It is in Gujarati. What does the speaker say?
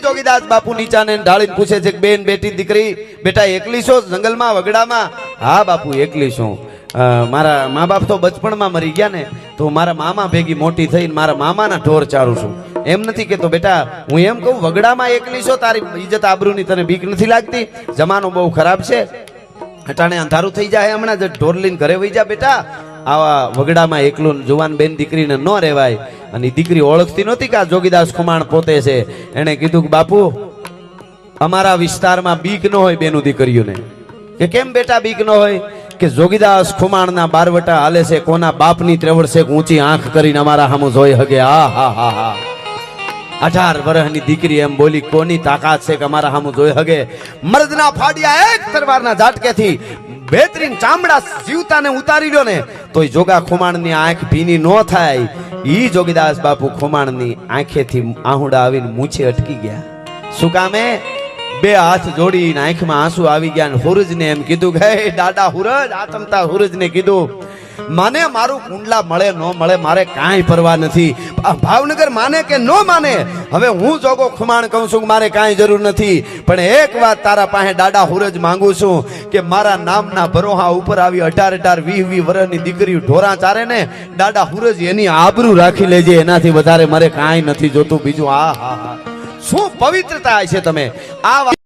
જોગીદાસ બાપુ નીચાને ઢાળીને પૂછે છે કે બેન બેટી દીકરી બેટા એકલી છો જંગલમાં વગડામાં? હા બાપુ એકલી છું. મારા મા બાપ તો બચપણમાં મરી ગયા ને, તો મારા મામા ભેગી મોટી થઈને મારા મામાના ઢોર ચારું છું. એમ નથી કેતો બેટા, હું એમ કહું વગડામાં એકલી છો, તારી ઇજ્જત આબરૂની તને બીક નથી લાગતી? જમાનો બહુ ખરાબ છે, અટાણે અંધારું થઈ જાય, હમણાં જ ઢોર લઈને ઘરે વહી જા બેટા. આવા વગડામાં એકલું જુવાન બેન દીકરીને ન રહેવાય. અને દીકરી ઓળખતી નહોતી કે આ જોગીદાસ ખુમાણ પોતે છે. એને કીધું કે બાપુ અમારા વિસ્તારમાં બીક ન હોય બેનું દીકરીઓને. કે કેમ બેટા બીક ન હોય? કે જોગીદાસ ખુમાણના બારવટા હાલે છે, કોના બાપની ત્રેવડ છે ઊંચી આંખ કરીને અમારા સામું જોઈ હગે. આ હા હા હા 18 વર્ષની દીકરી એમ બોલી, કોની તાકાત છે કે અમારા સામું જોઈ હગે? મર્દના ફાડિયા એક તરવારના ઝાટકેથી બેતરીન ચામડા જીવતાને ઉતારી લ્યો ને તોય જોગા ખુમાણની આંખ ભીની ન થાય. ઈ જોગીદાસ બાપુ ખુમાણની આંખેથી આહુડા આવીને મૂછે અટકી ગયા. શું કામે? બે હાથ જોડીને આંખમાં આંસુ આવી ગયા. હુરજને એમ કીધું કે હે દાદા હુરજ, આતમતા હુરજને કીધું માને મારું કુંડલા મળે ન મળે મારે કાંઈ પરવા નથી. ભાવનગર માને કે ન માને, હવે હું જોગો ખુમાણ કહું છું મારે કાંઈ જરૂર નથી. પણ એક વાત તારા પાસે દાદા હુરજ માંગુ છું કે મારા નામના ભરોહા ઉપર આવી 18 20 વર્ષની દીકરી ઢોરા ચારે ને દાદા હુરજ એની આબરૂ રાખી લેજે. એનાથી વધારે મારે કાંઈ નથી જોતું બીજું. આ હા હા શું પવિત્રતા છે તમે આ